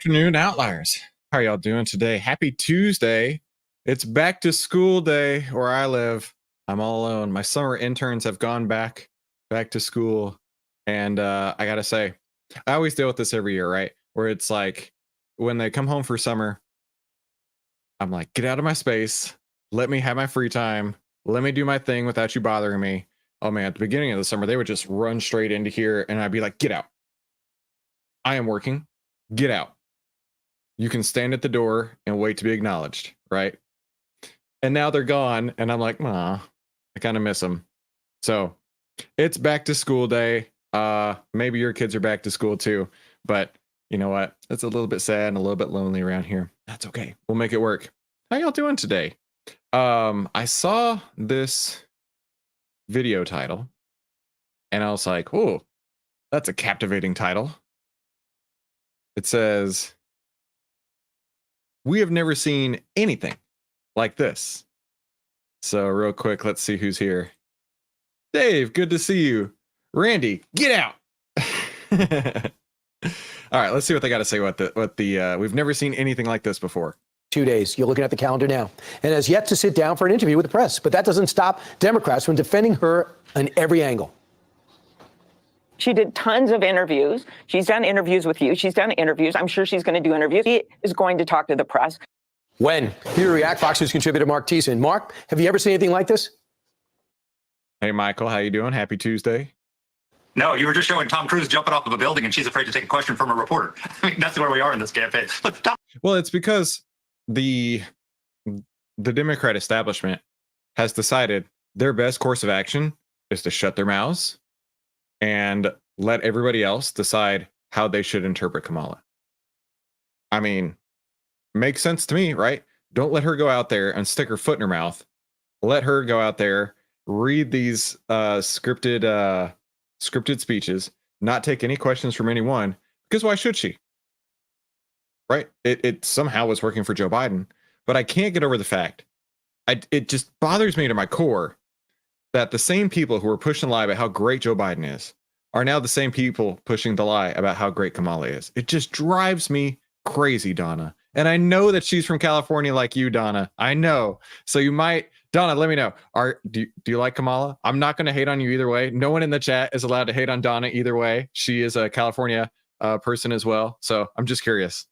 afternoon, Outliers. How are y'all doing today? Happy Tuesday. It's back to school day where I live. I'm all alone. My summer interns have gone back to school. And I gotta say, I always deal with this every year, right? Where it's like when they come home for summer, I'm like, get out of my space. Let me have my free time. Let me do my thing without you bothering me. Oh man, at the beginning of the summer, they would just run straight into here and I'd be like, get out. I am working. Get out. You can stand at the door and wait to be acknowledged, right? And now they're gone, and I'm like, I kind of miss them. So it's back to school day. Maybe your kids are back to school too, but you know what? It's a little bit sad and a little bit lonely around here. That's okay. We'll make it work. How y'all doing today? I saw this video title, and I was like, oh, that's a captivating title. It says, we have never seen anything like this. So real quick, let's see who's here. Dave, good to see you. Randy, get out. All right, let's see what they got to say. What the we've never seen anything like this before. 2 days. You're looking at the calendar now, and has yet to sit down for an interview with the press. But that doesn't stop Democrats from defending her on every angle. She did tons of interviews. She's done interviews with you. She's done interviews. I'm sure she's going to do interviews. She is going to talk to the press. When? Here to react, Fox News contributor Mark Thiessen. Mark, have you ever seen anything like this? Hey, Michael, how you doing? Happy Tuesday. No, you were just showing Tom Cruise jumping off of a building and she's afraid to take a question from a reporter. I mean, that's where we are in this campaign. Look, well, it's because the Democrat establishment has decided their best course of action is to shut their mouths and let everybody else decide how they should interpret Kamala. I mean, makes sense to me, right? Don't let her go out there and stick her foot in her mouth. Let her go out there, read these scripted speeches, not take any questions from anyone, because why should she? Right? It somehow was working for Joe Biden, but I can't get over the fact. It just bothers me to my core that the same people who are pushing the lie about how great Joe Biden is are now the same people pushing the lie about how great Kamala is. It just drives me crazy, Donna. And I know that she's from California like you, Donna. I know. So you might, Donna, let me know. Do you like Kamala? I'm not going to hate on you either way. No one in the chat is allowed to hate on Donna either way. She is a California person as well. So I'm just curious.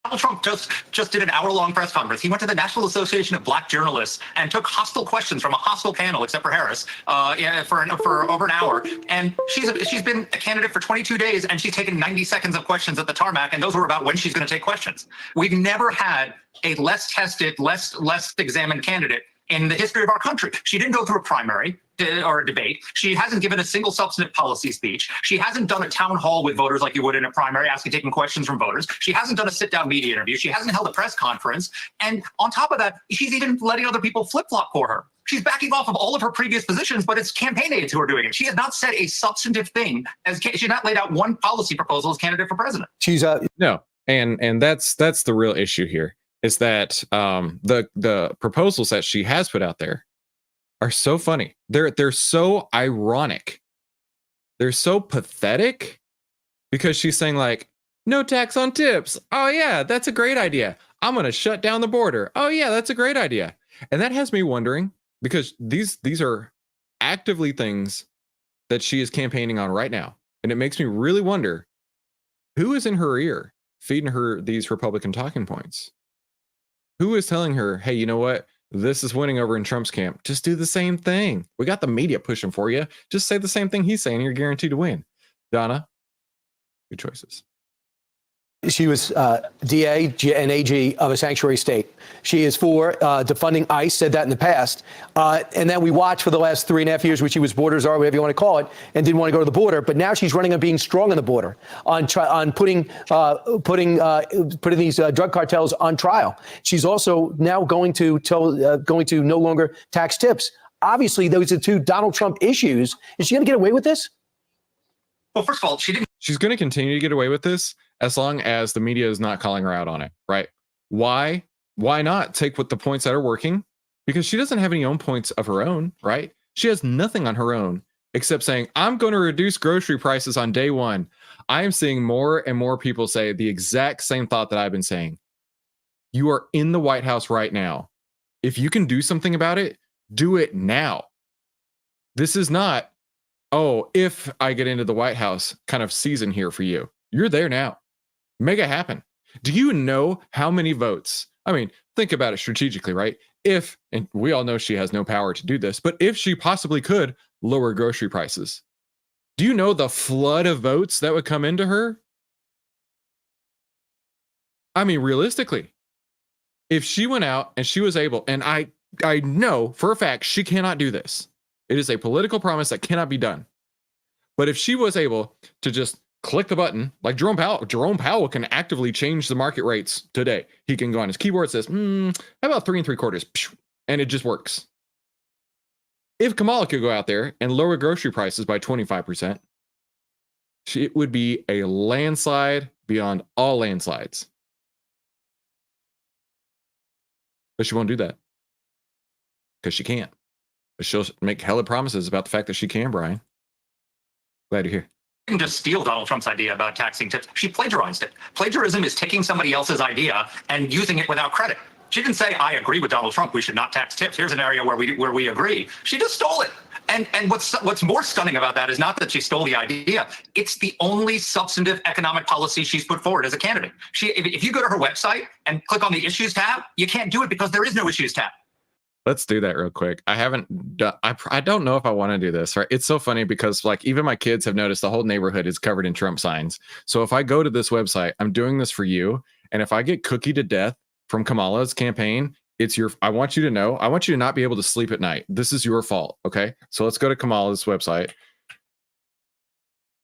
Donald Trump just did an hour-long press conference. He went to the National Association of Black Journalists and took hostile questions from a hostile panel, except for Harris, for over an hour. And she's been a candidate for 22 days, and she's taken 90 seconds of questions at the tarmac, and those were about when she's going to take questions. We've never had a less tested, less examined candidate in the history of our country. She didn't go through a primary or a debate. She hasn't given a single substantive policy speech. She hasn't done a town hall with voters like you would in a primary, taking questions from voters. She hasn't done a sit-down media interview. She hasn't held a press conference. And on top of that, she's even letting other people flip-flop for her. She's backing off of all of her previous positions, but it's campaign aides who are doing it. She has not said a substantive thing. She's not laid out one policy proposal as candidate for president. She's no, and that's the real issue here. Is that the proposals that she has put out there are so funny. They're so ironic. They're so pathetic because she's saying like, no tax on tips. Oh yeah, that's a great idea. I'm going to shut down the border. Oh yeah, that's a great idea. And that has me wondering, because these are actively things that she is campaigning on right now. And it makes me really wonder who is in her ear feeding her these Republican talking points. Who is telling her, hey, you know what? This is winning over in Trump's camp. Just do the same thing. We got the media pushing for you. Just say the same thing he's saying. You're guaranteed to win. Donna, good choices. She was DA and AG of a sanctuary state. She is for defunding ICE, said that in the past. And then we watched for the last 3.5 years, which she was borders are, whatever you want to call it, and didn't want to go to the border. But now she's running on being strong on the border, on putting these drug cartels on trial. She's also now going to no longer tax tips. Obviously, those are two Donald Trump issues. Is she going to get away with this? Well, first of all, she's going to continue to get away with this as long as the media is not calling her out on it, right? Why not take what the points that are working? Because she doesn't have any own points of her own, right? She has nothing on her own except saying, I'm going to reduce grocery prices on day one. I am seeing more and more people say the exact same thought that I've been saying. You are in the White House right now. If you can do something about it, do it now. This is not, oh, if I get into the White House kind of season here for you. You're there now. Make it happen. Do you know how many votes? I mean, think about it strategically, right? If, and we all know she has no power to do this, but if she possibly could lower grocery prices, do you know the flood of votes that would come into her? I mean, realistically, if she went out and she was able, and I know for a fact she cannot do this. It is a political promise that cannot be done. But if she was able to just click the button, like Jerome Powell can actively change the market rates today. He can go on his keyboard, says, how about 3 3/4? And it just works. If Kamala could go out there and lower grocery prices by 25%, it would be a landslide beyond all landslides. But she won't do that because she can't. But she'll make hella promises about the fact that she can, Brian. Glad you're here. She didn't just steal Donald Trump's idea about taxing tips. She plagiarized it. Plagiarism is taking somebody else's idea and using it without credit. She didn't say, I agree with Donald Trump. We should not tax tips. Here's an area where we agree. She just stole it. And what's more stunning about that is not that she stole the idea. It's the only substantive economic policy she's put forward as a candidate. If you go to her website and click on the issues tab, you can't do it because there is no issues tab. Let's do that real quick. I haven't done, I don't know if I want to do this, right? It's so funny because like even my kids have noticed the whole neighborhood is covered in Trump signs. So if I go to this website, I'm doing this for you. And if I get cookied to death from Kamala's campaign, I want you to know, I want you to not be able to sleep at night. This is your fault. Okay. So let's go to Kamala's website.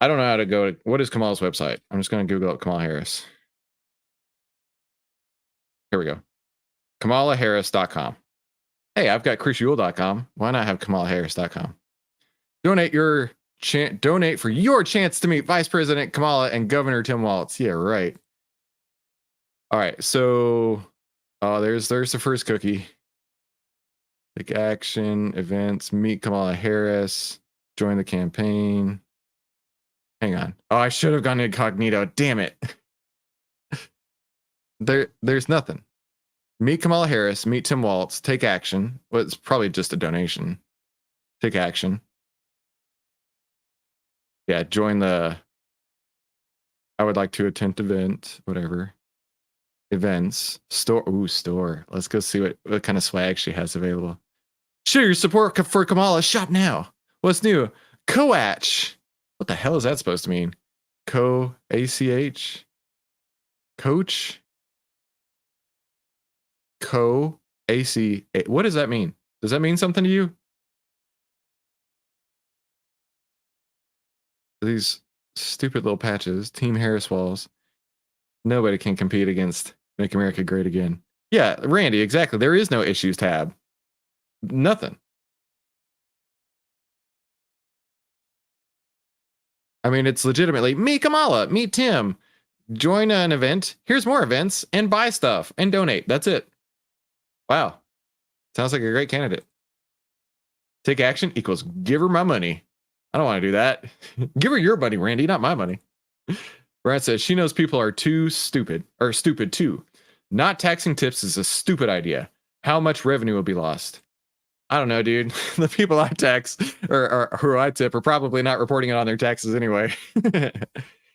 I don't know how to go to, what is Kamala's website? I'm just going to Google up Kamala Harris. Here we go. KamalaHarris.com. Hey, I've got ChrisYule.com. Why not have KamalaHarris.com? Donate for your chance to meet Vice President Kamala and Governor Tim Walz. Yeah, right. All right, so there's the first cookie. Take action, events, meet Kamala Harris, join the campaign. Hang on. Oh, I should have gone incognito. Damn it. There's nothing. Meet Kamala Harris, meet Tim Walz, take action. Well, it's probably just a donation. Take action. Yeah, join the, I would like to attend event, whatever. Events, store, ooh, store. Let's go see what kind of swag she has available. Show your support for Kamala, shop now. What's new? Coach. What the hell is that supposed to mean? ACH? Coach? AC. What does that mean? Does that mean something to you? These stupid little patches. Team Harris walls. Nobody can compete against Make America Great Again. Yeah, Randy, exactly. There is no issues tab. Nothing. I mean, it's legitimately meet Kamala, meet Tim, join an event. Here's more events and buy stuff and donate. That's it. Wow. Sounds like a great candidate. Take action equals give her my money. I don't want to do that. Give her your money, Randy, not my money. Brad says she knows people are too stupid, or stupid too. Not taxing tips is a stupid idea. How much revenue will be lost? I don't know, dude. The people I tax or who I tip are probably not reporting it on their taxes anyway.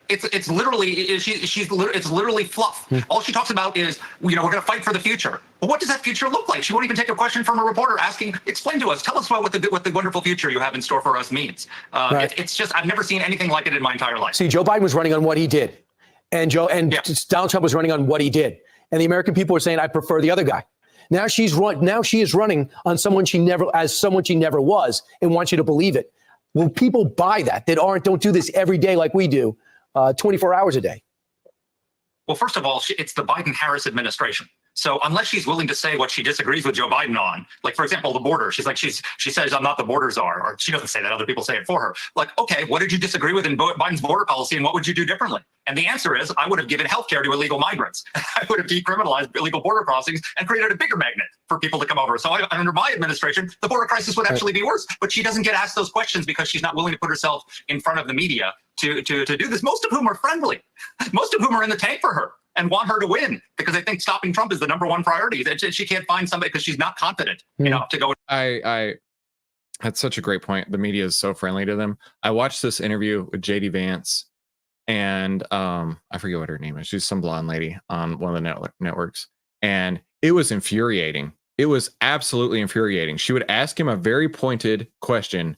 It's literally it's literally fluff. All she talks about is, we're going to fight for the future. But what does that future look like? She won't even take a question from a reporter asking, explain to us, tell us about what the wonderful future you have in store for us means. Right. It's just, I've never seen anything like it in my entire life. See, Joe Biden was running on what he did, and Donald Trump was running on what he did, and the American people were saying, I prefer the other guy. Now she is running on someone she never was, and wants you to believe it. Will people buy that don't do this every day like we do? 24 hours a day. Well, first of all, it's the Biden-Harris administration. So unless she's willing to say what she disagrees with Joe Biden on, like, for example, the border, she says, I'm not the border czar, or she doesn't say that, other people say it for her. Like, okay, what did you disagree with in Biden's border policy, and what would you do differently? And the answer is, I would have given healthcare to illegal migrants. I would have decriminalized illegal border crossings and created a bigger magnet for people to come over. So under my administration, the border crisis would actually be worse. But she doesn't get asked those questions because she's not willing to put herself in front of the media to do this, most of whom are friendly, most of whom are in the tank for her and want her to win because they think stopping Trump is the #1 priority. That she can't find somebody because she's not confident enough to go. That's such a great point. The media is so friendly to them. I watched this interview with JD Vance and I forget what her name is. She's some blonde lady on one of the networks, and it was infuriating. It was absolutely infuriating. She would ask him a very pointed question.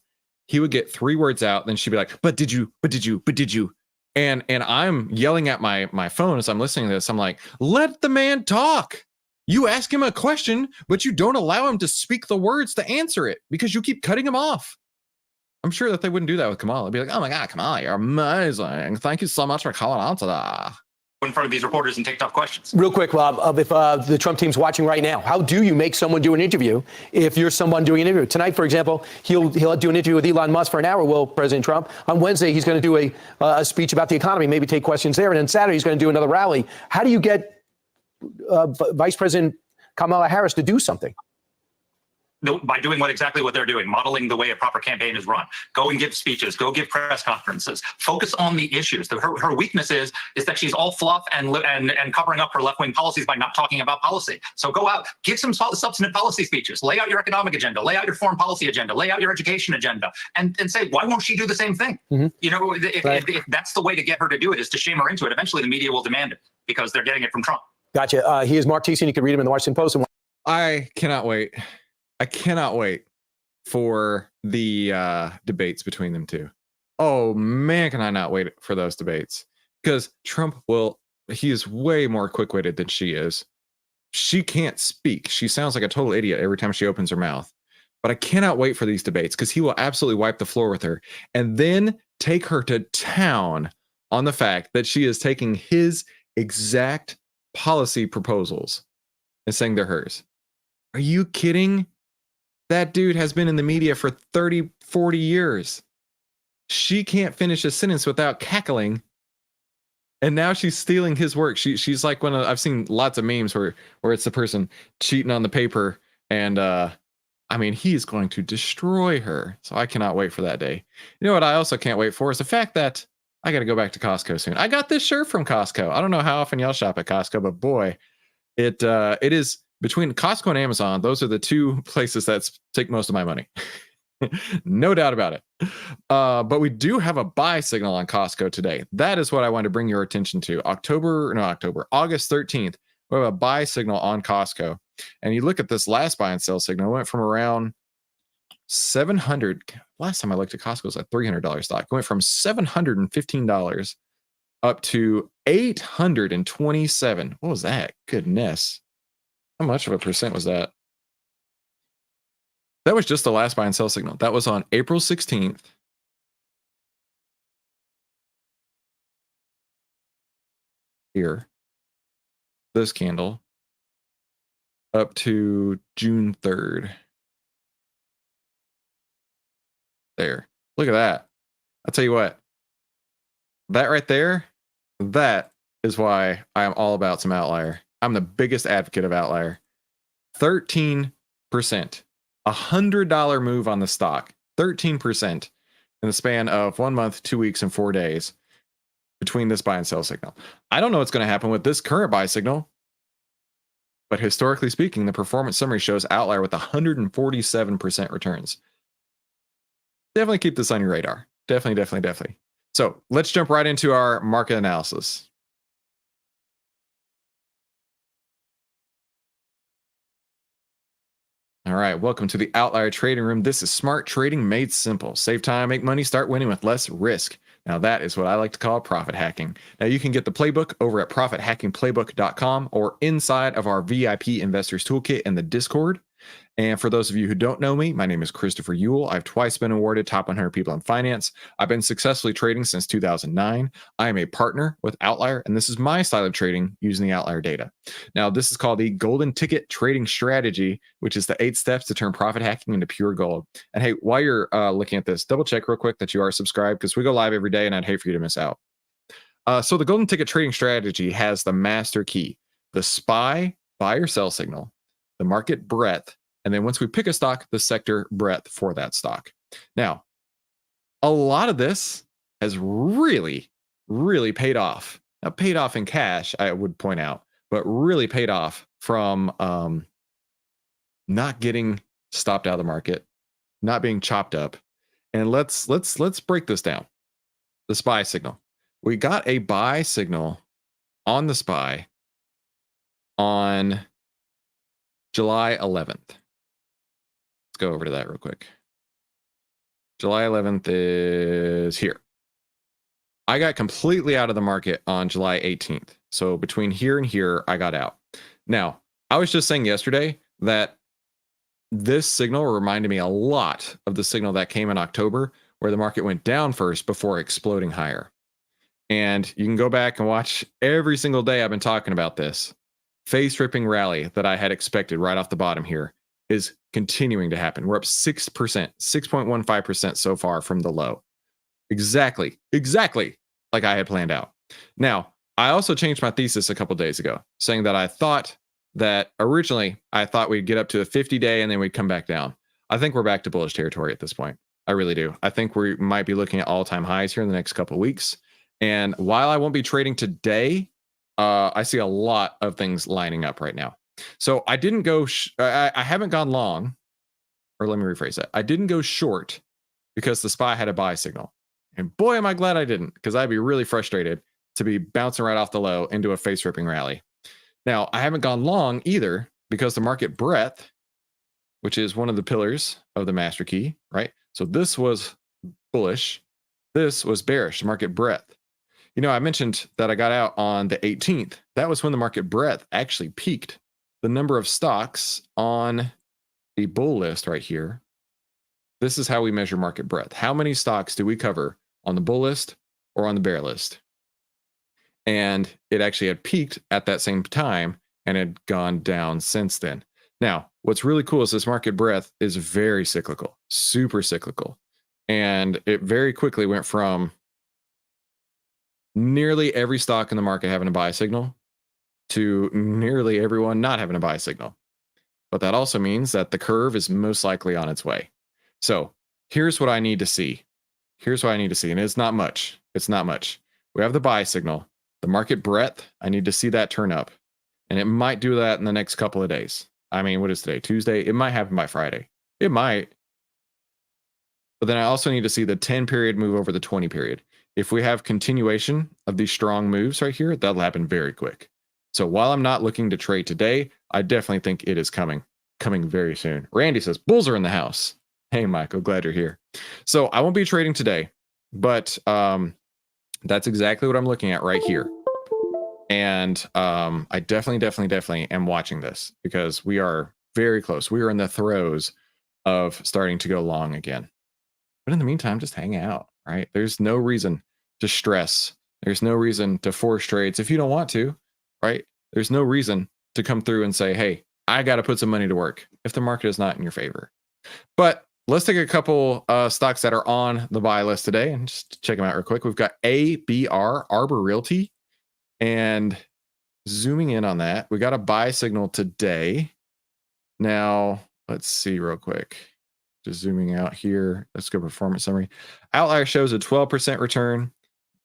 He would get 3 words out, then she'd be like, "But did you? But did you? But did you?" And I'm yelling at my phone as I'm listening to this. I'm like, "Let the man talk. You ask him a question, but you don't allow him to speak the words to answer it because you keep cutting him off." I'm sure that they wouldn't do that with Kamala. They'd be like, "Oh my God, Kamala, you're amazing. Thank you so much for calling on today." In front of these reporters and take tough questions. Real quick, Rob, if the Trump team's watching right now, how do you make someone do an interview if you're someone doing an interview? Tonight, for example, he'll do an interview with Elon Musk for an hour, will President Trump. On Wednesday, he's going to do a speech about the economy, maybe take questions there. And then Saturday, he's going to do another rally. How do you get Vice President Kamala Harris to do something? By doing exactly what they're doing, modeling the way a proper campaign is run. Go and give speeches, go give press conferences, focus on the issues. Her weakness is that she's all fluff and covering up her left-wing policies by not talking about policy. So go out, give some substantive policy speeches, lay out your economic agenda, lay out your foreign policy agenda, lay out your education agenda, and say, why won't she do the same thing? You know, if that's the way to get her to do it, is to shame her into it. Eventually the media will demand it because they're getting it from Trump. Gotcha. He is Mark Thiessen. You can read him in the Washington Post. I cannot wait. I cannot wait for the debates between them two. Oh man, can I not wait for those debates? Because Trump he is way more quick-witted than she is. She can't speak. She sounds like a total idiot every time she opens her mouth. But I cannot wait for these debates because he will absolutely wipe the floor with her and then take her to town on the fact that she is taking his exact policy proposals and saying they're hers. Are you kidding? That dude has been in the media for 30, 40 years. She can't finish a sentence without cackling. And now she's stealing his work. She's like I've seen lots of memes where it's the person cheating on the paper. And I mean, he's going to destroy her. So I cannot wait for that day. You know what I also can't wait for is the fact that I got to go back to Costco soon. I got this shirt from Costco. I don't know how often y'all shop at Costco, but boy, it is between Costco and Amazon. Those are the 2 places that take most of my money. No doubt about it. But we do have a buy signal on Costco today. That is what I want to bring your attention to. August 13th, we have a buy signal on Costco. And you look at this last buy and sell signal, it went from around 700. Last time I looked at Costco, it was like $300 stock. It went from $715 up to $827. What was that? Goodness. How much of a percent was that? That was just the last buy and sell signal. That was on April 16th. Here. This candle. Up to June 3rd. There. Look at that. I'll tell you what. That right there, that is why I am all about some OVTLYR. I'm the biggest advocate of OVTLYR. 13%. $100 move on the stock. 13% in the span of 1 month, 2 weeks, and 4 days between this buy and sell signal. I don't know what's going to happen with this current buy signal, but historically speaking, the performance summary shows OVTLYR with 147% returns. Definitely keep this on your radar. Definitely. So let's jump right into our market analysis. All right, welcome to the OVTLYR Trading Room. This is smart trading made simple. Save time, make money, start winning with less risk. Now that is what I like to call profit hacking. Now you can get the playbook over at profithackingplaybook.com or inside of our VIP Investors Toolkit in the Discord. And for those of you who don't know me, my name is Christopher Ewell. I've twice been awarded top 100 people in finance. I've been successfully trading since 2009. I am a partner with OVTLYR, and this is my style of trading using the OVTLYR data. Now, this is called the golden ticket trading strategy, which is the 8 steps to turn profit hacking into pure gold. And hey, while you're looking at this, double check real quick that you are subscribed because we go live every day and I'd hate for you to miss out. So the golden ticket trading strategy has the master key, the SPY buy or sell signal, the market breadth, and then once we pick a stock, the sector breadth for that stock. Now, a lot of this has really, really paid off. Now, paid off in cash, I would point out, but really paid off from not getting stopped out of the market, not being chopped up. And let's break this down. The SPY signal. We got a buy signal on the SPY on July 11th. Let's go over to that real quick. July 11th is here. I got completely out of the market on July 18th. So between here and here, I got out. Now, I was just saying yesterday that this signal reminded me a lot of the signal that came in October, where the market went down first before exploding higher. And you can go back and watch every single day I've been talking about this. Face ripping rally that I had expected right off the bottom here is continuing to happen. We're up 6%, 6.15% so far from the low. Exactly like I had planned out. Now, I also changed my thesis a couple days ago, saying that I thought that originally I thought we'd get up to a 50-day and then we'd come back down. I think we're back to bullish territory at this point. I really do. I think we might be looking at all-time highs here in the next couple of weeks. And while I won't be trading today, I see a lot of things lining up right now. So I didn't go, I haven't gone long, or let me rephrase that. I didn't go short because the SPY had a buy signal. And boy, am I glad I didn't, because I'd be really frustrated to be bouncing right off the low into a face ripping rally. Now, I haven't gone long either because the market breadth, which is one of the pillars of the master key, right? So this was bullish. This was bearish, market breadth. You know, I mentioned that I got out on the 18th. That was when the market breadth actually peaked. The number of stocks on the bull list right here. This is how we measure market breadth. How many stocks do we cover on the bull list or on the bear list? And it actually had peaked at that same time and had gone down since then. Now, what's really cool is this market breadth is very cyclical, super cyclical. And it very quickly went from nearly every stock in the market having a buy signal to nearly everyone not having a buy signal. But that also means that the curve is most likely on its way. So here's what I need to see. Here's what I need to see. And it's not much. It's not much. We have the buy signal. The market breadth, I need to see that turn up. And it might do that in the next couple of days. I mean, what is today? Tuesday? It might happen by Friday. It might. But then I also need to see the 10 period move over the 20 period. If we have continuation of these strong moves right here, that'll happen very quick. So while I'm not looking to trade today, I definitely think it is coming very soon. Randy says, bulls are in the house. Hey, Michael, glad you're here. So I won't be trading today, but that's exactly what I'm looking at right here. And I definitely am watching this because we are very close. We are in the throes of starting to go long again. But in the meantime, just hang out, right? There's no reason to stress. There's no reason to force trades if you don't want to, right? There's no reason to come through and say, hey, I got to put some money to work if the market is not in your favor. But let's take a couple stocks that are on the buy list today and just check them out real quick. We've got ABR, Arbor Realty. And zooming in on that, we got a buy signal today. Now, let's see real quick. Just zooming out here. Let's go performance summary. OVTLYR shows a 12% return.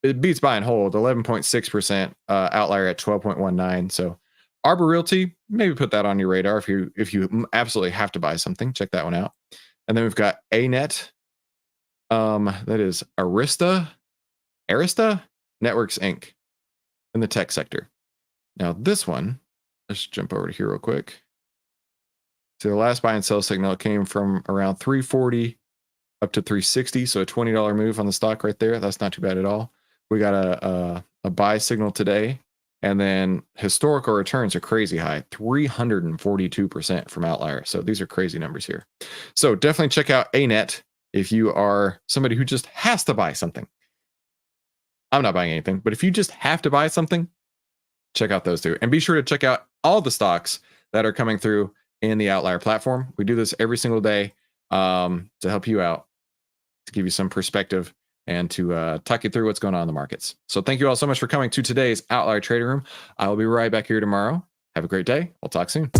It beats buy and hold, 11.6%. OVTLYR at 12.19. So Arbor Realty, maybe put that on your radar if you absolutely have to buy something. Check that one out. And then we've got ANET. That is Arista Networks Inc. in the tech sector. Now this one, let's jump over to here real quick. So the last buy and sell signal came from around 340 up to 360. So a $20 move on the stock right there. That's not too bad at all. We got a buy signal today. And then historical returns are crazy high, 342% from OVTLYR. So these are crazy numbers here. So definitely check out ANET if you are somebody who just has to buy something. I'm not buying anything, but if you just have to buy something, check out those two. And be sure to check out all the stocks that are coming through in the OVTLYR platform. We do this every single day to help you out, to give you some perspective and to talk you through what's going on in the markets. So thank you all so much for coming to today's OVTLYR Trading Room. I will be right back here tomorrow. Have a great day. We'll talk soon.